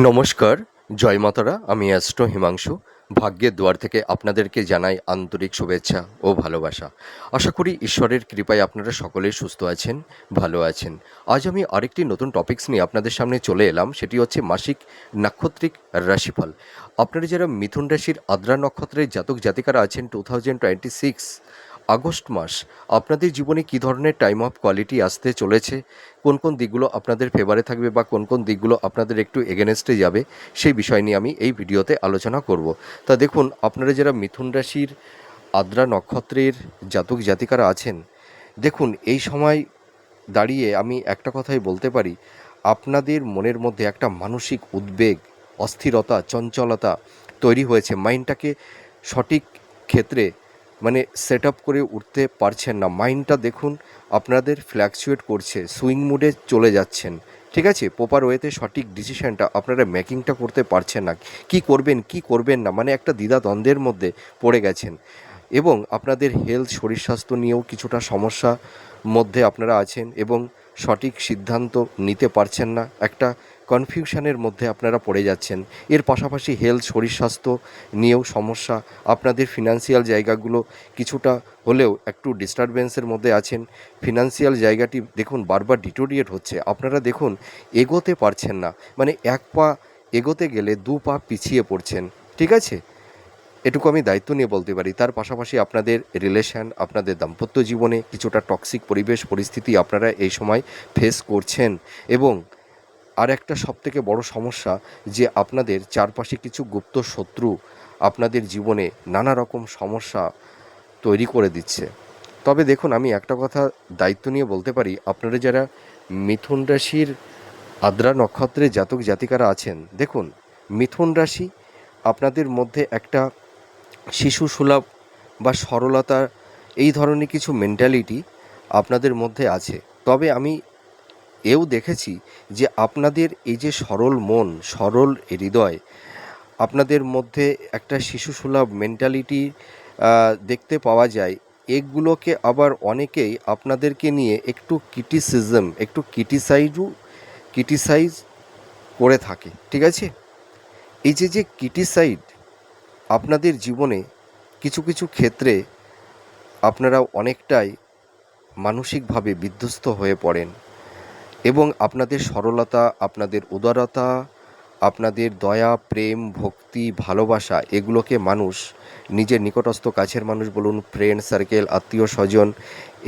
নমস্কার, জয় মাতারা। আমি অ্যাস্ট্রো হিমাংশু। ভাগ্যের দুয়ার থেকে আপনাদেরকে জানাই আন্তরিক শুভেচ্ছা ও ভালোবাসা। আশা করি ঈশ্বরের কৃপায় আপনারা সকলেই সুস্থ আছেন, ভালো আছেন। আজ আমি আরেকটি নতুন টপিকস নিয়ে আপনাদের সামনে চলে এলাম। সেটি হচ্ছে মাসিক নাক্ষত্রিক রাশিফল। আপনারা যারা মিথুন রাশির আদ্রা নক্ষত্রের জাতক জাতিকারা আছেন 2026 আগস্ট মাস আপনাদের জীবনে কী ধরনের টাইম অফ কোয়ালিটি আসতে চলেছে, কোন কোন দিকগুলো আপনাদের ফেভারে থাকবে বা কোন কোন দিকগুলো আপনাদের একটু এগেনস্টে যাবে, সেই বিষয় নিয়ে আমি এই ভিডিওতে আলোচনা করব। তা দেখুন, আপনারা যারা মিথুন রাশির আদ্রা নক্ষত্রের জাতক জাতিকারা আছেন, দেখুন এই সময় দাঁড়িয়ে আমি একটা কথাই বলতে পারি, আপনাদের মনের মধ্যে একটা মানসিক উদ্বেগ, অস্থিরতা, চঞ্চলতা তৈরি হয়েছে। মাইন্ডটাকে সঠিক ক্ষেত্রে সেট আপ করে উঠতে পারছেন না। মাইন্ডটা দেখুন আপনাদের ফ্ল্যাকচুয়েট করছে, সুইং মুডে চলে যাচ্ছেন। ঠিক আছে, প্রপার ওয়েতে সঠিক ডিসিশনটা আপনারা মেকিংটা করতে পারছেন না। কি করবেন কি করবেন না, একটা দ্বিধাদ্বন্দ্বের মধ্যে পড়ে গেছেন। এবং আপনাদের হেলথ, শরীর স্বাস্থ্য নিয়েও কিছুটা সমস্যা মধ্যে আপনারা আছেন এবং সঠিক সিদ্ধান্ত নিতে পারছেন না। একটা কনফিউশনের মধ্যে আপনারা পড়ে যাচ্ছেন। এর পাশাপাশি হেলথ, শরীর স্বাস্থ্য নিয়েও সমস্যা। আপনাদের ফিনান্সিয়াল জায়গাগুলো কিছুটা হলেও একটু ডিস্টারবেন্সের মধ্যে আছেন। ফিনান্সিয়াল জায়গাটি দেখুন বারবার ডিটোরিয়েট হচ্ছে। আপনারা দেখুন এগোতে পারছেন না, এক পা এগোতে গেলে দু পা পিছিয়ে পড়ছেন। ঠিক আছে, এটুকু আমি দায়িত্ব নিয়ে বলতে পারি। তার পাশাপাশি আপনাদের রিলেশন, আপনাদের দাম্পত্য জীবনে কিছুটা টক্সিক পরিবেশ পরিস্থিতি আপনারা এই সময় ফেস করছেন। এবং আর একটা সবথেকে বড় সমস্যা যে আপনাদের চারপাশে কিছু গুপ্ত শত্রু আপনাদের জীবনে নানা রকম সমস্যা তৈরি করে দিচ্ছে। তবে দেখুন, আমি একটা কথা দায়িত্ব নিয়ে বলতে পারি, আপনারা যারা মিথুন রাশির আদ্রা নক্ষত্রের জাতক জাতিকারা আছেন, দেখুন মিথুন রাশি আপনাদের মধ্যে একটা শিশু সুলভ বা সরলতা, এই ধরনের কিছু মেন্টালিটি আপনাদের মধ্যে আছে। তবে আমি এও দেখেছি যে আপনাদের এই যে সরল মন, সরল হৃদয়, আপনাদের মধ্যে একটা শিশুসুলভ মেন্টালিটি দেখতে পাওয়া যায়। এগুলোকে আবার অনেকেই আপনাদেরকে নিয়ে একটু একটু ক্রিটিসাইজ করে থাকে। ঠিক আছে, এই যে ক্রিটিসাইড আপনাদের জীবনে কিছু কিছু ক্ষেত্রে আপনারা অনেকটাই মানসিকভাবে বিধ্বস্ত হয়ে পড়েন। এবং আপনাদের সরলতা, আপনাদের উদারতা, আপনাদের দয়া, প্রেম, ভক্তি, ভালোবাসা, এগুলোকে মানুষ নিজের নিকটস্থ কাছের মানুষ বলুন, ফ্রেন্ড সার্কেল, আত্মীয় স্বজন,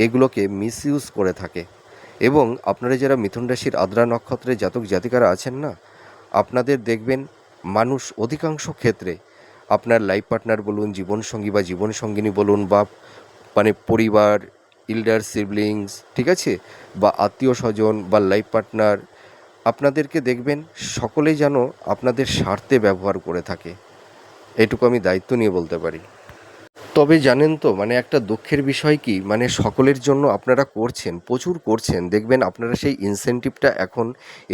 এগুলোকে মিসইউজ করে থাকে। এবং আপনারা যারা মিথুন রাশির আদ্রা নক্ষত্রের জাতক জাতিকারা আছেন না, আপনাদের দেখবেন মানুষ অধিকাংশ ক্ষেত্রে আপনার লাইফ পার্টনার বলুন, জীবনসঙ্গী বা জীবনসঙ্গিনী বলুন, বা পরিবার, ইল্ডার সিবলিংস, ঠিক আছে, বা আত্মীয় স্বজন বা লাইফ পার্টনার, আপনাদেরকে দেখবেন সকলেই যেন আপনাদের স্বার্থে ব্যবহার করে থাকে। এটুকু আমি দায়িত্ব নিয়ে বলতে পারি। তবে জানেন তো, একটা দুঃখের বিষয় কি, সকলের জন্য আপনারা করছেন, প্রচুর করছেন, দেখবেন আপনারা সেই ইনসেনটিভটা এখন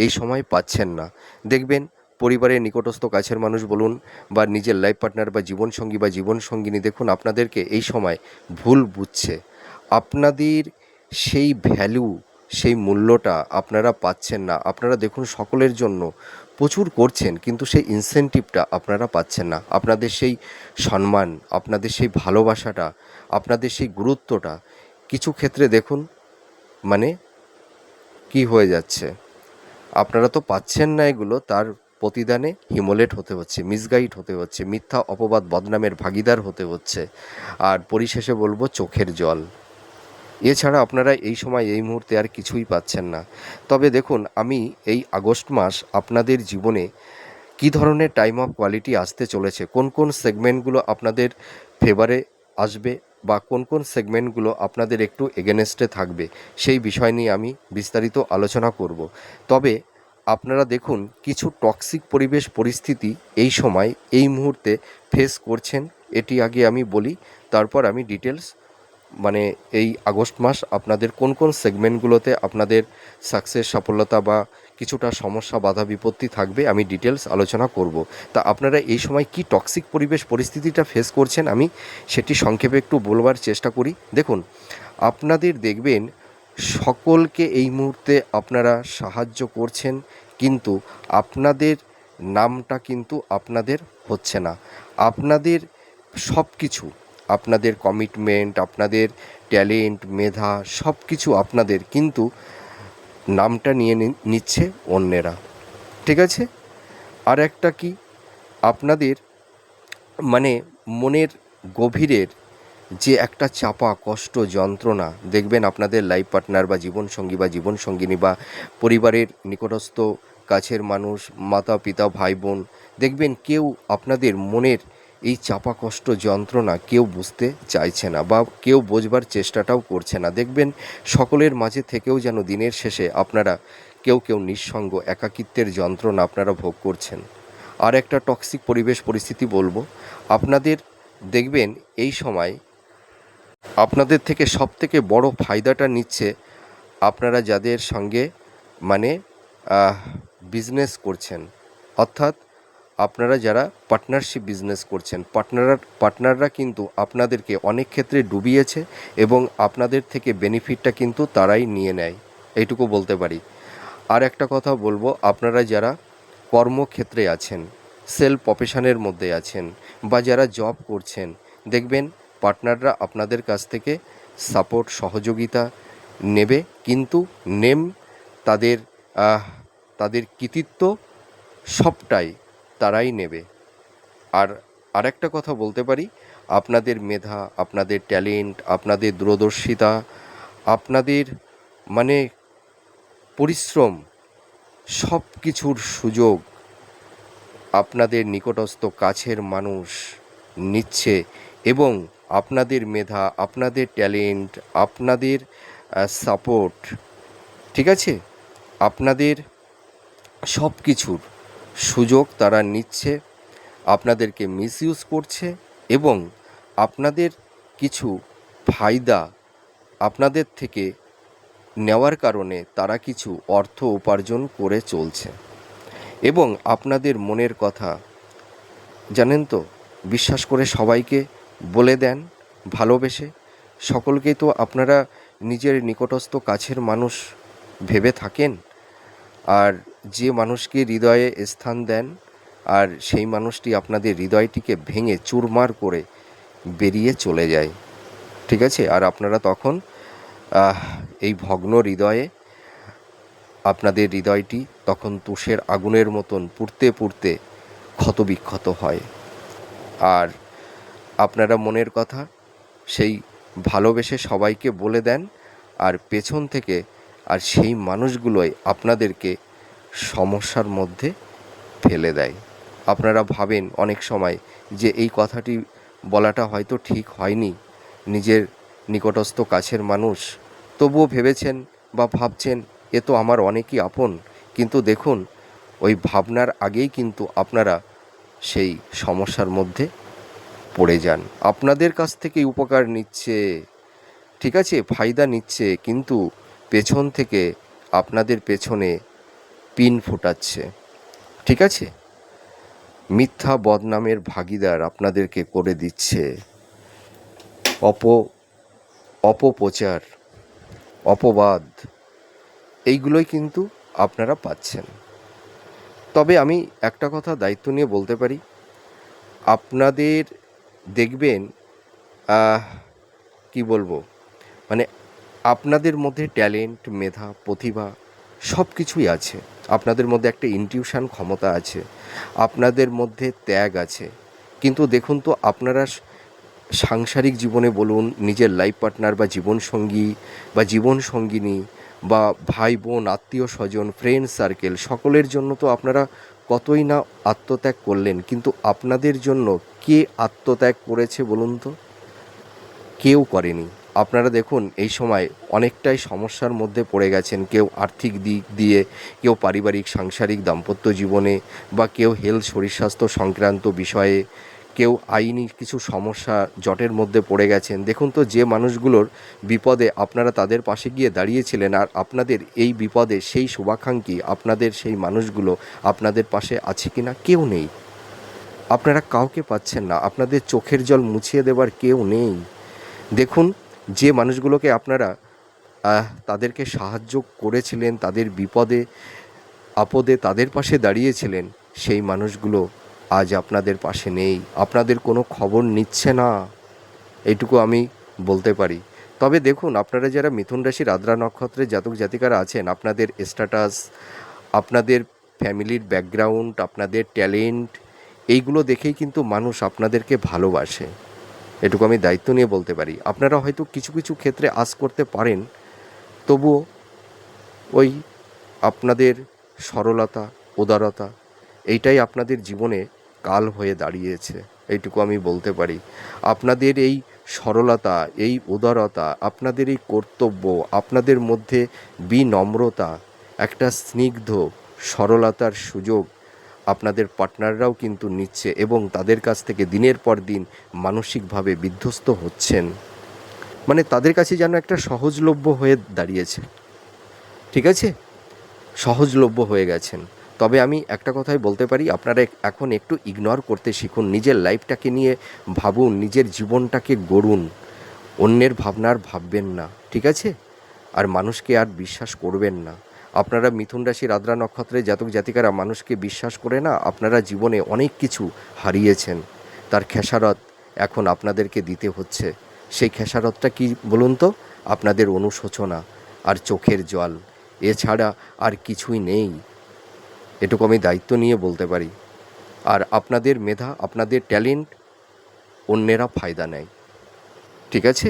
এই সময় পাচ্ছেন না। দেখবেন পরিবারের নিকটস্থ কাছের মানুষ বলুন, বা নিজের লাইফ পার্টনার বা জীবনসঙ্গী বা জীবনসঙ্গিনী, দেখুন আপনাদেরকে এই সময় ভুল বুঝছে। আপনাদের সেই ভ্যালু, সেই মূল্যটা আপনারা পাচ্ছেন না। আপনারা দেখুন সকলের জন্য প্রচুর করছেন, কিন্তু সেই ইনসেনটিভটা আপনারা পাচ্ছেন না। আপনাদের সেই সম্মান, আপনাদের সেই ভালোবাসাটা, আপনাদের সেই গুরুত্বটা কিছু ক্ষেত্রে দেখুন কি হয়ে যাচ্ছে। আপনারা তো পাচ্ছেন না এগুলো, তার প্রতিদানে হিমোলেট হতে হচ্ছে, মিসগাইড হতে হচ্ছে, মিথ্যা অপবাদ বদনামের ভাগিদার হতে হচ্ছে। আর পরিশেষে বলবো, চোখের জল। এছাড়া আপনারা এই সময় এই মুহূর্তে আর কিছুই পাচ্ছেন না। তবে দেখুন, আমি এই আগস্ট মাস আপনাদের জীবনে কী ধরনের টাইম অফ কোয়ালিটি আসতে চলেছে, কোন কোন সেগমেন্টগুলো আপনাদের ফেভারে আসবে বা কোন কোন সেগমেন্টগুলো আপনাদের একটু এগেনস্টে থাকবে, সেই বিষয় নিয়ে আমি বিস্তারিত আলোচনা করব। তবে আপনারা দেখুন কিছু টক্সিক পরিবেশ পরিস্থিতি এই সময় এই মুহূর্তে ফেস করছেন, এটি আগে আমি বলি, তারপর আমি ডিটেলস এই আগস্ট মাস আপনাদের কোন কোন সেগমেন্টগুলোতে আপনাদের সাকসেস, সফলতা বা কিছুটা সমস্যা, বাধা বিপত্তি থাকবে, আমি ডিটেলস আলোচনা করব। তা আপনারা এই সময় কি টক্সিক পরিবেশ পরিস্থিতিটা ফেস করছেন, আমি সেটি সংক্ষেপে একটু বলবার চেষ্টা করি। দেখুন, আপনাদের দেখবেন সকলকে এই মুহূর্তে আপনারা সাহায্য করছেন, কিন্তু আপনাদের নামটা কিন্তু আপনাদের হচ্ছে না। আপনাদের সব কিছু, আপনাদের কমিটমেন্ট, আপনাদের ট্যালেন্ট, মেধা সব কিছু আপনাদের, কিন্তু নামটা নিয়ে নিচ্ছে অন্যেরা। ঠিক আছে? আর একটা কি, আপনাদের মানে মনের গভীরের যে একটা চাপা কষ্ট যন্ত্রণা, দেখবেন আপনাদের লাইফ পার্টনার বা জীবনসঙ্গী বা জীবনসঙ্গিনী বা পরিবারের নিকটস্থ কাছের মানুষ, মাতা পিতা ভাই বোন, দেখবেন কেউ আপনাদের মনের এই চাপা কষ্ট যন্ত্রণা কেউ বুঝতে চাইছে না বা কেউ বোঝবার চেষ্টাটাও করছে না। দেখবেন সকলের মাঝে থেকেও যেন দিনের শেষে আপনারা কেউ কেউ নিঃসঙ্গ একাকিত্বের যন্ত্রণা আপনারা ভোগ করছেন। আর একটা টক্সিক পরিবেশ পরিস্থিতি বলবো, আপনাদের দেখবেন এই সময় আপনাদের থেকে সবথেকে বড় ফায়দাটা নিচ্ছে আপনারা যাদের সঙ্গে মানে বিজনেস করছেন, অর্থাৎ আপনারা যারা পার্টনারশিপ বিজনেস করছেন, পার্টনাররা কিন্তু আপনাদেরকে অনেক ক্ষেত্রে ডুবিয়েছে এবং আপনাদের থেকে বেনিফিটটা কিন্তু তারাই নিয়ে নেয়, এইটুকু বলতে পারি। আর একটা কথা বলবো, আপনারা যারা কর্মক্ষেত্রে আছেন, সেলফ প্রফেশনের মধ্যে আছেন বা যারা জব করছেন, দেখবেন পার্টনাররা আপনাদের কাছ থেকে সাপোর্ট সহযোগিতা নেবে, কিন্তু তাদের তাদের কৃতিত্ব সবটাই তারাই নেবে। আর আরেকটা কথা বলতে পারি, আপনাদের মেধা, আপনাদের ট্যালেন্ট, আপনাদের দূরদর্শিতা, আপনাদের মানে পরিশ্রম, সব কিছুর সুযোগ আপনাদের নিকটস্থ কাছের মানুষ নিচ্ছে এবং আপনাদের মেধা, আপনাদের ট্যালেন্ট, আপনাদের সাপোর্ট, ঠিক আছে, আপনাদের সব কিছুর সুযোগ তারা নিচ্ছে, আপনাদেরকে মিসইউজ করছে এবং আপনাদের কিছু ফায়দা আপনাদের থেকে নেওয়ার কারণে তারা কিছু অর্থ উপার্জন করে চলছে এবং আপনাদের মনের কথা জানেন তো, বিশ্বাস করে সবাইকে বলে দেন ভালোবেসে। সকলকেই তো আপনারা নিজের নিকটস্থ কাছের মানুষ ভেবে থাকেন, আর যে মানুষকে হৃদয়ে স্থান দেন আর সেই মানুষটি আপনাদের হৃদয়টিকে ভেঙে চুরমার করে বেরিয়ে চলে যায়। ঠিক আছে? আর আপনারা তখন এই ভগ্ন হৃদয়ে আপনাদের হৃদয়টি তখন তুষের আগুনের মতন পুড়তে পুড়তে ক্ষতবিক্ষত হয়। আর আপনারা মনের কথা সেই ভালোবেসে সবাইকে বলে দেন, আর পেছন থেকে আর সেই মানুষগুলোই আপনাদেরকে সমস্যার মধ্যে ফেলে দেয়। আপনারা ভাবেন অনেক সময় যে এই কথাটি বলাটা হয়তো ঠিক হয়নি, নিজের নিকটস্থ কাছের মানুষ, তবুও ভেবেছেন বা ভাবছেন এ তো আমার অনেকই আপন, কিন্তু দেখুন ওই ভাবনার আগেই কিন্তু আপনারা সেই সমস্যার মধ্যে পড়ে যান। আপনাদের কাছ থেকেই উপকার নিচ্ছে, ঠিক আছে, ফায়দা নিচ্ছে, কিন্তু পেছন থেকে আপনাদের পেছনে পিন ফোটাচ্ছে। ঠিক আছে? মিথ্যা বদনামের ভাগীদার আপনাদেরকে করে দিচ্ছে। অপপ্রচার, অপবাদ, এইগুলোই কিন্তু আপনারা পাচ্ছেন। তবে আমি একটা কথা দায়িত্ব নিয়ে বলতে পারি, আপনাদের দেখবেন কি বলবো, মানে আপনাদের মধ্যে ট্যালেন্ট, মেধা, প্রতিভা সব কিছুই আছে। আপনাদের মধ্যে একটা ইনটিউশন ক্ষমতা আছে, আপনাদের মধ্যে ত্যাগ আছে, কিন্তু দেখুন তো আপনারা সাংসারিক জীবনে বলুন, নিজের লাইফ পার্টনার বা জীবনসঙ্গী বা জীবনসঙ্গিনী বা ভাই বোন, আত্মীয় স্বজন, ফ্রেন্ড সার্কেল, সকলের জন্য তো আপনারা কতই না আত্মত্যাগ করলেন, কিন্তু আপনাদের জন্য কে আত্মত্যাগ করেছে বলুন তো? কেউ করেনি। আপনারা দেখুন এই সময় অনেকটাই সমস্যার মধ্যে পড়ে গেছেন, কেউ আর্থিক দিক দিয়ে, কেউ পারিবারিক সাংসারিক দাম্পত্য জীবনে, বা কেউ হেলথ শরীর স্বাস্থ্য সংক্রান্ত বিষয়ে, কেউ আইনি কিছু সমস্যা জটের মধ্যে পড়ে গেছেন। দেখুন তো যে মানুষগুলোর বিপদে আপনারা তাদের পাশে গিয়ে দাঁড়িয়েছিলেন, আর আপনাদের এই বিপদে সেই শুভাকাঙ্ক্ষী আপনাদের সেই মানুষগুলো আপনাদের পাশে আছে কি না? কেউ নেই। আপনারা কাউকে পাচ্ছেন না, আপনাদের চোখের জল মুছিয়ে দেবার কেউ নেই। দেখুন যে মানুষগুলোকে আপনারা তাদেরকে সাহায্য করেছিলেন, তাদের বিপদে আপদে তাদের পাশে দাঁড়িয়েছিলেন, সেই মানুষগুলো আজ আপনাদের পাশে নেই, আপনাদের কোনো খবর নিচ্ছে না, এইটুকু আমি বলতে পারি। তবে দেখুন, আপনারা যারা মিথুন রাশির আদ্রা নক্ষত্রের জাতক জাতিকারা আছেন, আপনাদের স্ট্যাটাস, আপনাদের ফ্যামিলির ব্যাকগ্রাউন্ড, আপনাদের ট্যালেন্ট, এইগুলো দেখেই কিন্তু মানুষ আপনাদেরকে ভালোবাসে, এটুকু আমি দায়িত্ব নিয়ে বলতে পারি। আপনারা হয়তো কিছু কিছু ক্ষেত্রে আশ করতে পারেন, তবুও ওই আপনাদের সরলতা, উদারতা, এইটাই আপনাদের জীবনে কাল হয়ে দাঁড়িয়েছে, এইটুকু আমি বলতে পারি। আপনাদের এই সরলতা, এই উদারতা, আপনাদের এই কর্তব্য, আপনাদের মধ্যে বিনম্রতা, একটা স্নিগ্ধ সরলতার সুযোগ আপনাদের পার্টনাররাও কিন্তু নিচ্ছে এবং তাদের কাছ থেকে দিনের পর দিন মানসিকভাবে বিধ্বস্ত হচ্ছেন। মানে তাদের কাছে যেন একটা সহজলভ্য হয়ে দাঁড়িয়েছে, ঠিক আছে, সহজলভ্য হয়ে গেছেন। তবে আমি একটা কথাই বলতে পারি, আপনারা এখন একটু ইগনোর করতে শিখুন, নিজের লাইফটাকে নিয়ে ভাবুন, নিজের জীবনটাকে গড়ুন, অন্যের ভাবনা আর ভাববেন না, ঠিক আছে, আর মানুষকে আর বিশ্বাস করবেন না। আপনারা মিথুন রাশির আদ্রা নক্ষত্রের জাতক জাতিকারা মানুষকে বিশ্বাস করে না, আপনারা জীবনে অনেক কিছু হারিয়েছেন, তার খেসারত এখন আপনাদেরকে দিতে হচ্ছে। সেই খেসারতটা কি বলুন তো? আপনাদের অনুশোচনা আর চোখের জল, এছাড়া আর কিছুই নেই, এটুকু আমি দায়িত্ব নিয়ে বলতে পারি। আর আপনাদের মেধা, আপনাদের ট্যালেন্ট অন্যেরা ফায়দা নেয়, ঠিক আছে।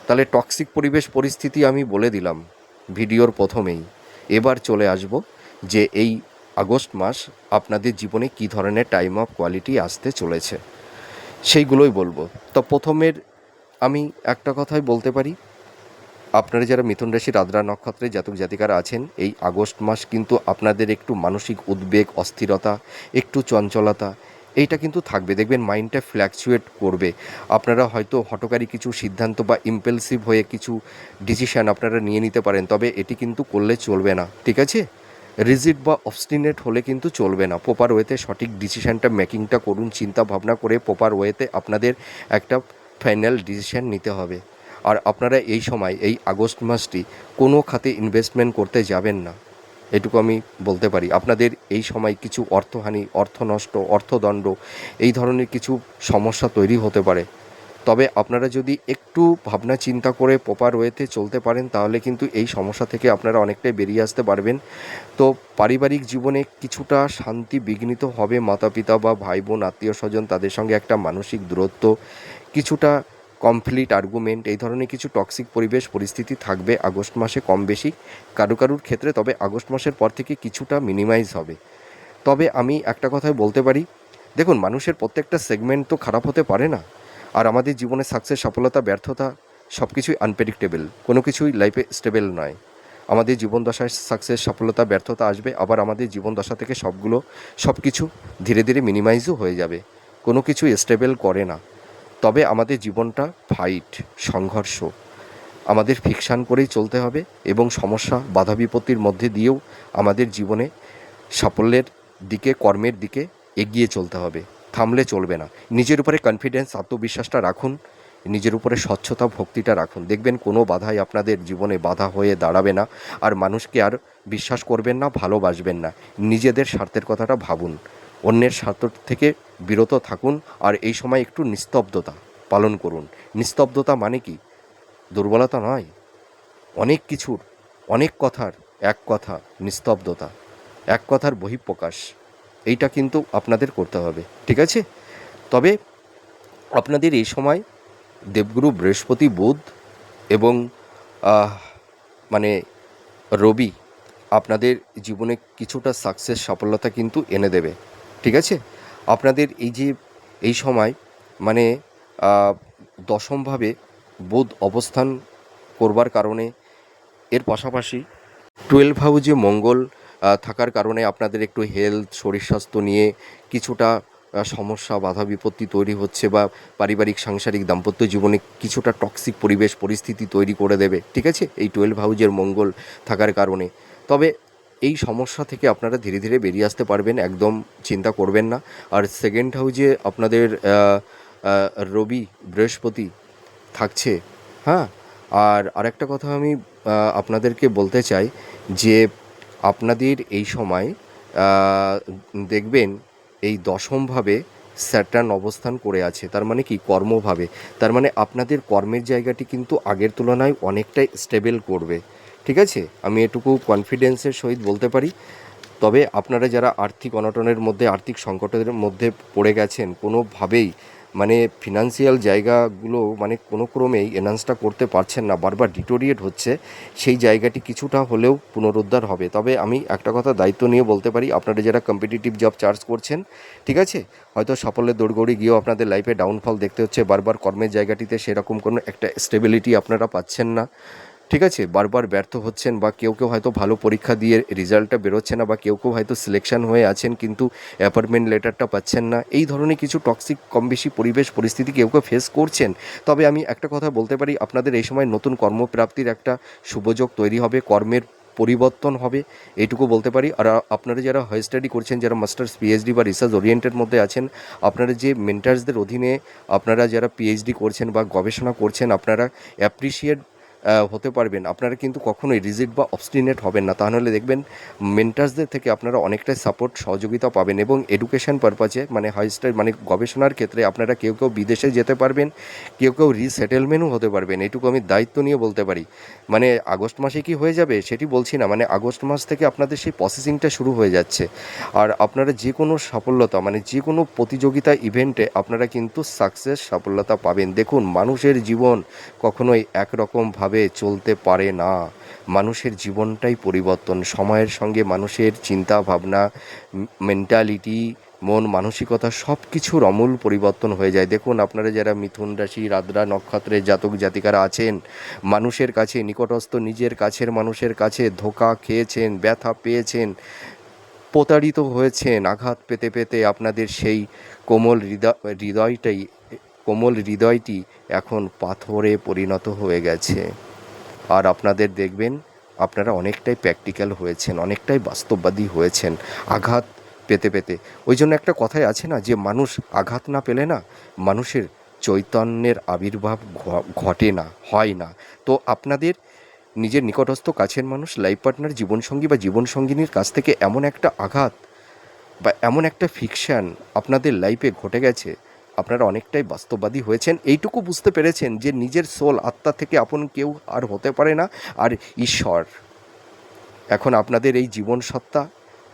তাহলে টক্সিক পরিবেশ পরিস্থিতি আমি বলে দিলাম ভিডিওর প্রথমেই। এবার চলে আসব যে এই আগস্ট মাস আপনাদের জীবনে কী ধরনের টাইম অফ কোয়ালিটি আসতে চলেছে, সেইগুলোই বলবো। তো প্রথমের আমি একটা কথাই বলতে পারি, আপনারা যারা মিথুন রাশির আদ্রা নক্ষত্রের জাতক জাতিকারা আছেন, এই আগস্ট মাস কিন্তু আপনাদের একটু মানসিক উদ্বেগ, অস্থিরতা, একটু চঞ্চলতা, এইটা কিন্তু থাকবে। দেখবেন মাইন্ডটা ফ্ল্যাকচুয়েট করবে। আপনারা হয়তো হঠকারী কিছু সিদ্ধান্ত বা ইম্পালসিভ হয়ে কিছু ডিসিশান আপনারা নিয়ে নিতে পারেন, তবে এটি কিন্তু করলে চলবে না, ঠিক আছে। রিজিড বা অবস্টিনেট হলে কিন্তু চলবে না। প্রপার ওয়েতে সঠিক ডিসিশানটা মেকিংটা করুন, চিন্তা ভাবনা করে প্রপার ওয়েতে আপনাদের একটা ফাইনাল ডিসিশান নিতে হবে। আর আপনারা এই সময়, এই আগস্ট মাসটি কোনো খাতে ইনভেস্টমেন্ট করতে যাবেন না, এটুকু আমি বলতে পারি। আপনাদের এই সময় কিছু অর্থহানি, অর্থ নষ্ট, অর্থদণ্ড, এই ধরনের কিছু সমস্যা তৈরি হতে পারে। তবে আপনারা যদি একটু ভাবনা চিন্তা করে প্রপার ওয়েতে চলতে পারেন, তাহলে কিন্তু এই সমস্যা থেকে আপনারা অনেকটাই বেরিয়ে আসতে পারবেন। তো পারিবারিক জীবনে কিছুটা শান্তি বিঘ্নিত হবে, মাতা পিতা বা ভাই বোন, আত্মীয় স্বজন, তাদের সঙ্গে একটা মানসিক দূরত্ব, কিছুটা কমপ্লিট আর্গুমেন্ট, এই ধরনের কিছু টক্সিক পরিবেশ পরিস্থিতি থাকবে আগস্ট মাসে কম বেশি কারুর ক্ষেত্রে। তবে আগস্ট মাসের পর থেকে কিছুটা মিনিমাইজ হবে। তবে আমি একটা কথাই বলতে পারি, দেখুন, মানুষের প্রত্যেকটা সেগমেন্ট তো খারাপ হতে পারে না। আর আমাদের জীবনে সাকসেস, সফলতা, ব্যর্থতা সব কিছুই আনপ্রেডিক্টেবল, কোনো কিছুই লাইফে স্টেবল নয়। আমাদের জীবন দশায় সাকসেস, সফলতা, ব্যর্থতা আসবে, আবার আমাদের জীবন দশা থেকে সব কিছু ধীরে ধীরে মিনিমাইজও হয়ে যাবে। কোনো কিছু স্টেবল করে না। তবে আমাদের জীবনটা ফাইট, সংঘর্ষ, আমাদের ফিকশান করেই চলতে হবে এবং সমস্যা, বাধা বিপত্তির মধ্যে দিয়েও আমাদের জীবনে সাফল্যের দিকে, কর্মের দিকে এগিয়ে চলতে হবে, থামলে চলবে না। নিজের উপরে কনফিডেন্স, আত্মবিশ্বাসটা রাখুন, নিজের উপরে স্বচ্ছতা, ভক্তিটা রাখুন। দেখবেন কোনো বাধাই আপনাদের জীবনে বাধা হয়ে দাঁড়াবে না। আর মানুষকে আর বিশ্বাস করবেন না, ভালোবাসবেন না। নিজেদের স্বার্থের কথাটা ভাবুন, অন্যের স্বার্থ থেকে বিরত থাকুন। আর এই সময় একটু নিস্তব্ধতা পালন করুন। নিস্তব্ধতা মানে কি? দুর্বলতা নয়, অনেক কিছুর, অনেক কথার এক কথা নিস্তব্ধতা, এক কথার বহিঃপ্রকাশ, এইটা কিন্তু আপনাদের করতে হবে, ঠিক আছে। তবে আপনাদের এই সময় দেবগুরু বৃহস্পতি, বুধ এবং মানে রবি আপনাদের জীবনে কিছুটা সাকসেস, সফলতা কিন্তু এনে দেবে, ঠিক আছে। আপনাদের এই সময় মানে দশমভাবে বুধ অবস্থান করবার কারণে, এর পাশাপাশি 12 হাউজে মঙ্গল থাকার কারণে আপনাদের একটু হেলথ, শরীর স্বাস্থ্য নিয়ে কিছুটা সমস্যা, বাধা বিপত্তি তৈরি হচ্ছে, বা পারিবারিক, সাংসারিক, দাম্পত্য জীবনে কিছুটা টক্সিক পরিবেশ পরিস্থিতি তৈরি করে দেবে, ঠিক আছে, এই 12 হাউজের মঙ্গল থাকার কারণে। তবে এই সমস্যা থেকে আপনারা ধীরে ধীরে বেরিয়ে আসতে পারবেন, একদম চিন্তা করবেন না। আর সেকেন্ড হাউজে আপনাদের রবি, বৃহস্পতি থাকছে, হ্যাঁ। আর আরেকটা কথা আমি আপনাদেরকে বলতে চাই যে আপনাদের এই সময় আহ, দেখবেন এই দশমভাবে স্যাটার্ন অবস্থান করে আছে, তার মানে কি কর্মভাবে, তার মানে আপনাদের কর্মের জায়গাটি কিন্তু আগের তুলনায় অনেকটাই স্টেবল করবে। ঠিক আছে, আমি এটুকু কনফিডেন্সের সহিত বলতে পারি। তবে আপনারা যারা আর্থিক অনটনের মধ্যে, আর্থিক সংকটের মধ্যে পড়ে গেছেন, কোনোভাবেই মানে ফিনান্সিয়াল জায়গাগুলো মানে কোনো ক্রমেই এনহান্সটা করতে পারছেন না, বারবার ডিটোরিয়েট হচ্ছে, সেই জায়গাটি কিছুটা হলেও পুনরুদ্ধার হবে। তবে আমি একটা কথা দায়িত্ব নিয়ে বলতে পারি, আপনারা যারা কম্পিটিটিভ জব চার্জ করছেন, ঠিক আছে, হয়তো সাফল্যের দৌড়গড়ি গিয়েও আপনাদের লাইফে ডাউনফল দেখতে হচ্ছে, বারবার কর্মের জায়গাটিতে সেরকম কোনো একটা স্টেবিলিটি আপনারা পাচ্ছেন না, ঠিক আছে, বারবার ব্যর্থ হচ্ছেন, বা কেউ কেউ হয়তো ভালো পরীক্ষা দিয়ে রেজাল্টটা বেরোচ্ছে না, বা কেউ কেউ হয়তো সিলেকশন হয়ে আছেন কিন্তু অ্যাপয়েন্টমেন্ট লেটারটা পাচ্ছেন না, এই ধরনের কিছু টক্সিক কম বেশি পরিবেশ পরিস্থিতি কেউ কেউ ফেস করছেন। তবে আমি একটা কথা বলতে পারি, আপনাদের এই সময় নতুন কর্মপ্রাপ্তির একটা সুযোগ তৈরি হবে, কর্মের পরিবর্তন হবে, এইটুকু বলতে পারি। আর আপনারা যারা হাই স্টাডি করছেন, যারা মাস্টার্স পিএইচডি বা রিসার্চ ওরিয়েন্টেড মধ্যে আছেন, আপনারা যে মেন্টার্সদের অধীনে আপনারা যারা পিএইচডি করছেন বা গবেষণা করছেন, আপনারা অ্যাপ্রিসিয়েট হতে পারবেন, আপনারা কিন্তু কখনোই রিজিড বা অবস্টিনেট হবেন না, তাহলে দেখবেন মেন্টার্সদের থেকে আপনারা অনেকটাই সাপোর্ট সহযোগিতা পাবেন। এবং এডুকেশন পারপাজে মানে হাইস্টার মানে গবেষণার ক্ষেত্রে আপনারা কেউ কেউ বিদেশে যেতে পারবেন, কেউ কেউ রিসেটেলমেন্টও হতে পারবেন, এটুকু আমি দায়িত্ব নিয়ে বলতে পারি। মানে আগস্ট মাসে কি হয়ে যাবে সেটি বলছি না, মানে আগস্ট মাস থেকে আপনাদের সেই প্রসেসিংটা শুরু হয়ে যাচ্ছে। আর আপনারা যে কোনো সফলতা মানে যে কোনো প্রতিযোগিতা ইভেন্টে আপনারা কিন্তু সাকসেস সফলতা পাবেন। দেখুন, মানুষের জীবন কখনোই একরকমভাবে চলতে পারে না, মানুষের জীবনটাই পরিবর্তন, সময়ের সঙ্গে মানুষের চিন্তা ভাবনা, মেন্টালিটি, মন মানসিকতা সব কিছুর আমূল পরিবর্তন হয়ে যায়। দেখুন, আপনারা যারা মিথুন রাশি আদ্রা নক্ষত্রের জাতক জাতিকারা আছেন, মানুষের কাছে নিকটস্থ নিজের কাছের মানুষের কাছে ধোঁকা খেয়েছেন, ব্যথা পেয়েছেন, প্রতারিত হয়েছেন, আঘাত পেতে পেতে আপনাদের সেই কোমল হৃদয়টাই কোমল হৃদয়টি এখন পাথরে পরিণত হয়ে গেছে। আর আপনাদের দেখবেন আপনারা অনেকটাই প্র্যাকটিক্যাল হয়েছেন, অনেকটাই বাস্তববাদী হয়েছেন আঘাত পেতে পেতে। ওই জন্য একটা কথাই আছে না, যে মানুষ আঘাত না পেলে না মানুষের চৈতন্যের আবির্ভাব ঘটে না, হয় না। তো আপনাদের নিজের নিকটস্থ কাছের মানুষ, লাইফ পার্টনার, জীবনসঙ্গী বা জীবনসঙ্গিনীর কাছ থেকে এমন একটা আঘাত বা এমন একটা ফিকশান আপনাদের লাইফে ঘটে গেছে, আপনারা অনেকটাই বাস্তববাদী হয়েছেন, এইটুকু বুঝতে পেরেছেন যে নিজের সোল আত্মা থেকে আপন কেউ আর হতে পারে না, আর ঈশ্বর এখন আপনাদের এই জীবন সত্তা,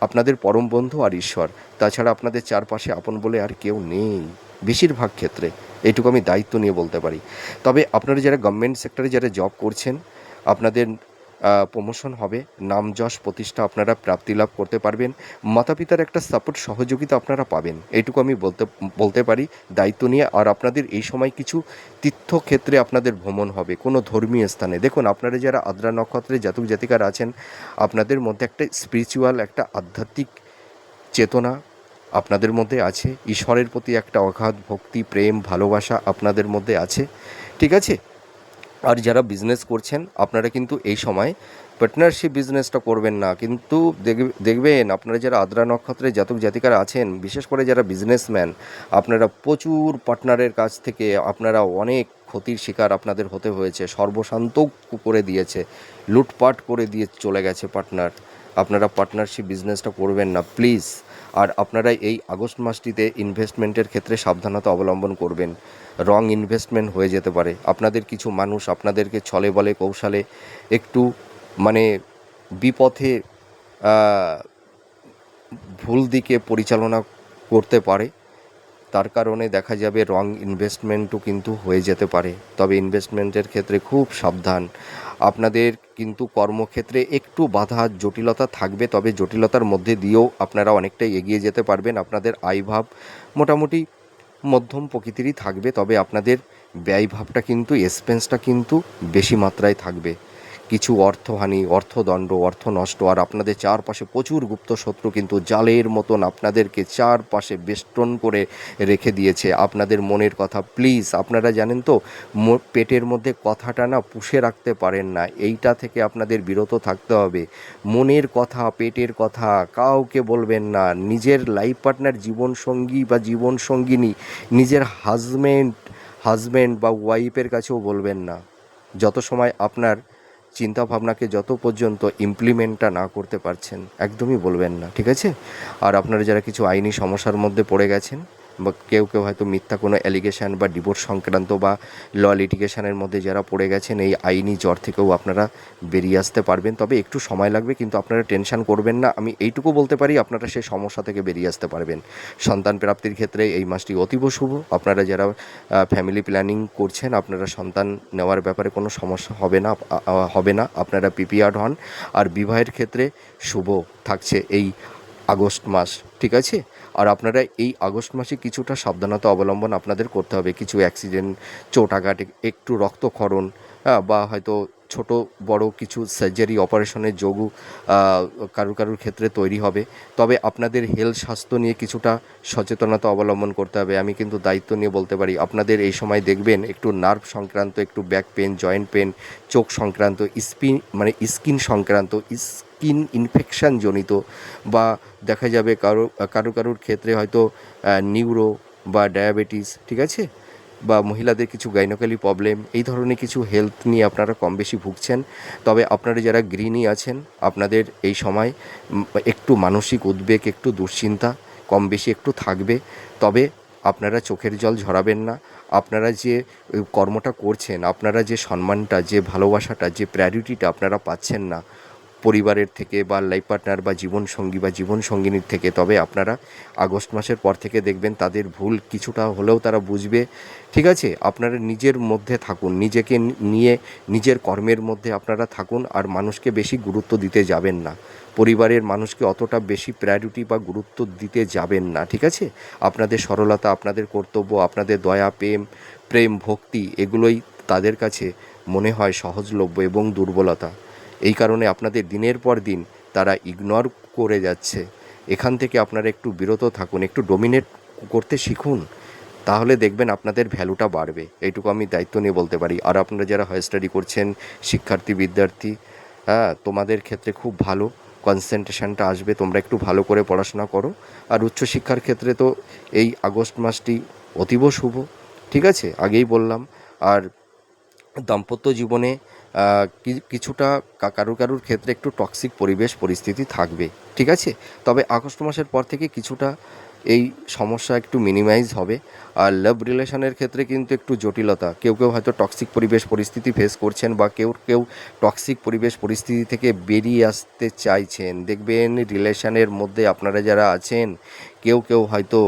আপনাদের পরম বন্ধু আর ঈশ্বর, তাছাড়া আপনাদের চারপাশে আপন বলে আর কেউ নেই বেশিরভাগ ক্ষেত্রে, এইটুকু আমি দায়িত্ব নিয়ে বলতে পারি। তবে আপনারা যারা গভর্নমেন্ট সেক্টরে যারা জব করছেন, আপনাদের প্রমোশন হবে, নাম যশ প্রতিষ্ঠা আপনারা প্রাপ্তি লাভ করতে পারবেন, মাতা পিতার একটা সাপোর্ট সহযোগিতা আপনারা পাবেন, এইটুকু আমি বলতে বলতে পারি দায়িত্ব নিয়ে। আর আপনাদের এই সময় কিছু তীর্থক্ষেত্রে আপনাদের ভ্রমণ হবে, কোনো ধর্মীয় স্থানে। দেখুন, আপনারা যারা আদ্রা নক্ষত্রের জাতক জাতিকারা আছেন, আপনাদের মধ্যে একটা স্পিরিচুয়াল একটা আধ্যাত্মিক চেতনা আপনাদের মধ্যে আছে, ঈশ্বরের প্রতি একটা অগাধ ভক্তি প্রেম ভালোবাসা আপনাদের মধ্যে আছে, ঠিক আছে। আর যারা বিজনেস করছেন, আপনারা কিন্তু এই সময় পার্টনারশিপ বিজনেসটা করবেন না, কিন্তু দেখবেন আপনারা যারা আদ্রা নক্ষত্রের জাতক জাতিকারা আছেন, বিশেষ করে যারা বিজনেসম্যান, আপনারা প্রচুর পার্টনারের কাছ থেকে আপনারা অনেক ক্ষতির শিকার আপনাদের হতে হয়েছে, সর্বশান্ত করে দিয়েছে, লুটপাট করে দিয়ে চলে গেছে পার্টনার। আপনারা পার্টনারশিপ বিজনেসটা করবেন না প্লিজ। আর আপনারা এই আগস্ট মাসটিতে ইনভেস্টমেন্টের ক্ষেত্রে সাবধানতা অবলম্বন করবেন, রং ইনভেস্টমেন্ট হয়ে যেতে পারে, আপনাদের কিছু মানুষ আপনাদেরকে ছলে বলে কৌশলে একটু মানে বিপথে ভুল দিকে পরিচালনা করতে পারে, তার কারণে দেখা যাবে রং ইনভেস্টমেন্টও কিন্তু হয়ে যেতে পারে। তবে ইনভেস্টমেন্টের ক্ষেত্রে খুব সাবধান, আপনাদের কিন্তু কর্মক্ষেত্রে একটু বাধা জটিলতা থাকবে, তবে জটিলতার মধ্যে দিয়েও আপনারা অনেকটাই এগিয়ে যেতে পারবেন। আপনাদের আয়ভাব মোটামুটি মধ্যম প্রকৃতিরই থাকবে, তবে আপনাদের ব্যয়ভাবটা কিন্তু এক্সপেন্সটা কিন্তু বেশি মাত্রায় থাকবে, কিছু অর্থহানি, অর্থদণ্ড, অর্থ নষ্ট। আর আপনাদের চারপাশে প্রচুর গুপ্ত শত্রু কিন্তু জালের মতন আপনাদেরকে চারপাশে বেষ্টন করে রেখে দিয়েছে আপনাদের মনের কথা। প্লিজ, আপনারা জানেন তো, পেটের মধ্যে কথাটা না পুষে রাখতে পারেন না, এইটা থেকে আপনাদের বিরত থাকতে হবে। মনের কথা, পেটের কথা কাউকে বলবেন না, নিজের লাইফ পার্টনার, জীবনসঙ্গী বা জীবনসঙ্গিনী, নিজের হাজব্যান্ড বা ওয়াইফের কাছেও বলবেন না, যত সময় আপনার চিন্তাভাবনাকে যত পর্যন্ত ইমপ্লিমেন্টটা না করতে পারছেন একদমই বলবেন না, ঠিক আছে? আর আপনারা যারা কিছু আইনি সমস্যার মধ্যে পড়ে গেছেন বা কেউ কেউ হয়তো মিথ্যা কোনো অ্যালিগেশন বা ডিভোর্স সংক্রান্ত বা ল লিটিগেশনের মধ্যে যারা পড়ে গেছেন, এই আইনি জ্বর থেকেও আপনারা বেরিয়ে আসতে পারবেন। তবে একটু সময় লাগবে, কিন্তু আপনারা টেনশন করবেন না। আমি এইটুকু বলতে পারি, আপনারা সেই সমস্যা থেকে বেরিয়ে আসতে পারবেন। সন্তান প্রাপ্তির ক্ষেত্রে এই মাসটি অতীব শুভ। আপনারা যারা ফ্যামিলি প্ল্যানিং করছেন, আপনারা সন্তান নেওয়ার ব্যাপারে কোনো সমস্যা হবে না। আপনারা প্রিপেয়ার্ড হন। আর বিবাহের ক্ষেত্রে শুভ থাকছে এই আগস্ট মাস, ঠিক আছে? আর আপনারা এই আগস্ট মাসে কিছুটা সাবধানতা অবলম্বন আপনাদের করতে হবে। কিছু অ্যাক্সিডেন্ট, চোট আঘাত, একটু রক্তক্ষরণ, বা হয়তো ছোট বড় কিছু সার্জারি অপারেশনের যোগও কারুর ক্ষেত্রে তৈরি হবে। তবে আপনাদের স্বাস্থ্য নিয়ে কিছুটা সচেতনতা অবলম্বন করতে হবে। আমি কিন্তু দায়িত্ব নিয়ে বলতে পারি, আপনাদের এই সময় দেখবেন একটু নার্ভ সংক্রান্ত, একটু ব্যাক পেন, জয়েন্ট পেন, চোখ সংক্রান্ত, স্কিন সংক্রান্ত, স্কিন ইনফেকশান জনিত, বা দেখা যাবে কারুর ক্ষেত্রে হয়তো নিউরো বা ডায়াবেটিস, ঠিক আছে? বা মহিলাদের কিছু গাইনোকলি প্রবলেম, এই ধরনের কিছু হেলথ নিয়ে আপনারা কম বেশি ভুগছেন। তবে আপনারা যারা গৃহিণী আছেন, আপনাদের এই সময় একটু মানসিক উদ্বেগ, একটু দুশ্চিন্তা কম বেশি একটু থাকবে। তবে আপনারা চোখের জল ঝরাবেন না। আপনারা যে কর্মটা করছেন, আপনারা যে সম্মানটা, যে ভালোবাসাটা, যে প্রায়োরিটিটা আপনারা পাচ্ছেন না পরিবারের থেকে বা লাইফ পার্টনার বা জীবনসঙ্গী বা জীবনসঙ্গিনীর থেকে, তবে আপনারা আগস্ট মাসের পর থেকে দেখবেন তাদের ভুল কিছুটা হলেও তারা বুঝবে, ঠিক আছে? আপনারা নিজের মধ্যে থাকুন, নিজেকে নিয়ে নিজের কর্মের মধ্যে আপনারা থাকুন। আর মানুষকে বেশি গুরুত্ব দিতে যাবেন না, পরিবারের মানুষকে অতটা বেশি প্রায়োরিটি বা গুরুত্ব দিতে যাবেন না, ঠিক আছে? আপনাদের সরলতা, আপনাদের কর্তব্য, আপনাদের দয়া, প্রেম ভক্তি, এগুলোই তাদের কাছে মনে হয় সহজলভ্য এবং দুর্বলতা। এই কারণে আপনাদের দিনের পর দিন তারা ইগনোর করে যাচ্ছে। এখান থেকে আপনারা একটু বিরত থাকুন, একটু ডোমিনেট করতে শিখুন, তাহলে দেখবেন আপনাদের ভ্যালুটা বাড়বে। এইটুকু আমি দায়িত্ব নিয়ে বলতে পারি। আর আপনারা যারা হায়ার স্টাডি করছেন, শিক্ষার্থী বিদ্যার্থী, তোমাদের ক্ষেত্রে খুব ভালো কনসেন্ট্রেশনটা আসবে। তোমরা একটু ভালো করে পড়াশোনা করো। আর উচ্চশিক্ষার ক্ষেত্রে তো এই আগস্ট মাসটি অতীব শুভ, ঠিক আছে? আগেই বললাম। আর দাম্পত্য জীবনে কিছুটা কারুর ক্ষেত্রে একটু টক্সিক পরিবেশ পরিস্থিতি থাকবে, ঠিক আছে? তবে আগস্ট মাসের পর থেকে কিছুটা এই সমস্যা একটু মিনিমাইজ হবে। আর লাভ রিলেশনের ক্ষেত্রে কিন্তু একটু জটিলতা, কেউ হয়তো টক্সিক পরিবেশ পরিস্থিতি ফেস করছেন, বা কেউ টক্সিক পরিবেশ পরিস্থিতি থেকে বেরিয়ে আসতে চাইছেন। দেখবেন রিলেশনের মধ্যে আপনারা যারা আছেন, কেউ হয়তো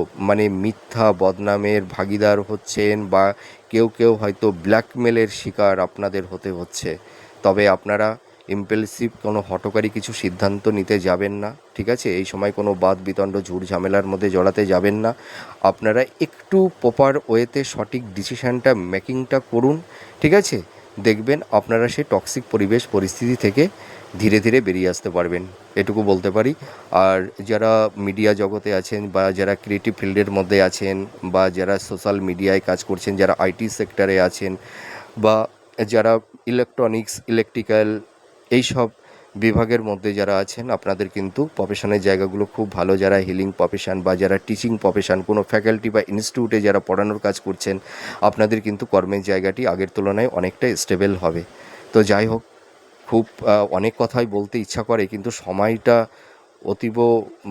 মিথ্যা বদনামের ভাগীদার হচ্ছেন, বা কেউ হয়তো ব্ল্যাকমেলের শিকার আপনাদের হতে হচ্ছে। তবে আপনারা ইম্পালসিভ কোনো হঠকারী কিছু সিদ্ধান্ত নিতে যাবেন না, ঠিক আছে? এই সময় কোনো বাদ বিতণ্ড ঝুট ঝামেলার মধ্যে জড়াতে যাবেন না। আপনারা একটু প্রপার ওয়েতে সঠিক ডিসিশানটা মেকিংটা করুন, ঠিক আছে? দেখবেন আপনারা সেই টক্সিক পরিবেশ পরিস্থিতি থেকে ধীরে ধীরে বেরিয়ে আসতে পারবেন, এটুকু বলতে পারি। আর যারা মিডিয়া জগতে আছেন, বা যারা ক্রিয়েটিভ ফিল্ডের মধ্যে আছেন, বা যারা সোশ্যাল মিডিয়ায় কাজ করছেন, যারা আইটি সেক্টরে আছেন, বা যারা ইলেকট্রনিক্স, ইলেকট্রিক্যাল, এইসব বিভাগের মধ্যে যারা আছেন, আপনাদের কিন্তু প্রফেশনের জায়গাগুলো খুব ভালো। যারা হিলিং প্রফেশন বা যারা টিচিং প্রফেশন, কোনো ফ্যাকাল্টি বা ইনস্টিটিউটে যারা পড়ানোর কাজ করছেন, আপনাদের কিন্তু কর্মের জায়গাটি আগের তুলনায় অনেকটা স্টেবল হবে। তো যাই হোক, খুব অনেক কথাই বলতে ইচ্ছা করে, কিন্তু সময়টা অতীব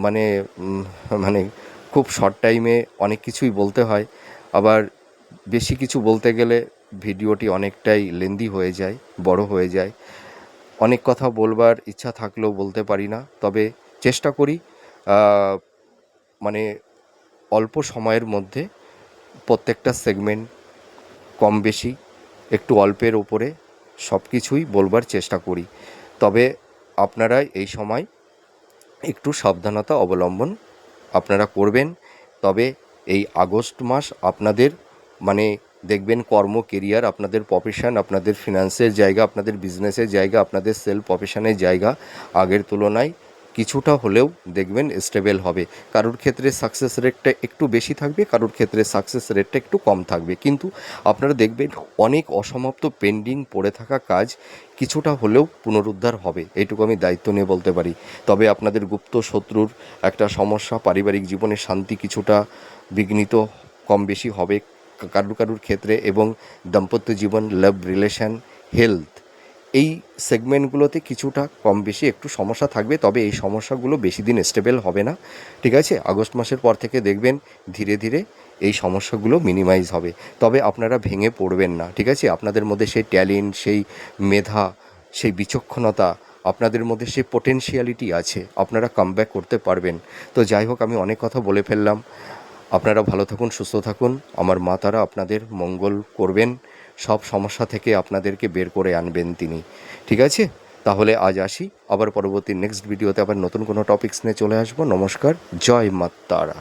মানে উম, মানে খুব শর্ট টাইমে অনেক কিছুই বলতে হয়। আবার বেশি কিছু বলতে গেলে ভিডিওটি অনেকটাই লেন্দি হয়ে যায়, বড় হয়ে যায়। অনেক কথা বলবার ইচ্ছা থাকলেও বলতে পারি না। তবে চেষ্টা করি আহ, মানে অল্প সময়ের মধ্যে প্রত্যেকটা সেগমেন্ট কম বেশি একটু অল্পের ওপরে সব কিছুই বলবার চেষ্টা করি। তবে আপনারা এই সময় একটু সাবধানতা অবলম্বন আপনারা করবেন। তবে এই আগস্ট মাস আপনাদের মানে দেখবেন কর্ম, কেরিয়ার, আপনাদের প্রফেশন, আপনাদের ফিনান্সের জায়গা, আপনাদের বিজনেসের জায়গা, আপনাদের সেলফ প্রফেশনের জায়গা আগের তুলনায় কিছুটা হলেও দেখবেন স্টেবল হবে। কারোর ক্ষেত্রে সাকসেস রেটটা একটু বেশি থাকবে, কারোর ক্ষেত্রে সাকসেস রেটটা একটু কম থাকবে, কিন্তু আপনারা দেখবেন অনেক অসমাপ্ত পেন্ডিং পড়ে থাকা কাজ কিছুটা হলেও পুনরুদ্ধার হবে, এইটুকু আমি দায়িত্ব নিয়ে বলতে পারি। তবে আপনাদের গুপ্ত শত্রুর একটা সমস্যা, পারিবারিক জীবনের শান্তি কিছুটা বিঘ্নিত কম বেশি হবে কারুর ক্ষেত্রে, এবং দাম্পত্য জীবন, লাভ রিলেশন, হেলথ, এই সেগমেন্টগুলোতে কিছুটা কম বেশি একটু সমস্যা থাকবে, তবে এই সমস্যাগুলো বেশি দিন স্টেবল হবে না। ঠিক আছে, আগস্ট মাসের পর থেকে দেখবেন ধীরে ধীরে এই সমস্যাগুলো মিনিমাইজ হবে। তবে আপনারা ভেঙে পড়বেন না, ঠিক আছে? আপনাদের মধ্যে সেই ট্যালেন্ট, সেই মেধা, সেই বিচক্ষণতা, আপনাদের মধ্যে সেই পোটেনশিয়ালিটি আছে, আপনারা কামব্যাক করতে পারবেন। তো যাই হোক, আমি অনেক কথা বলে ফেললাম। আপনারা ভালো থাকুন, সুস্থ থাকুন। আমার মা তারা আপনাদের মঙ্গল করবেন, সব সমস্যা থেকে আপনাদেরকে বের করে আনবেন তিনি। ঠিক আছে, তাহলে আজ আসি, আবার পরবর্তী নেক্সট ভিডিওতে আবার নতুন কোনো টপিকস নিয়ে চলে আসবো। নমস্কার, জয় মা তারা।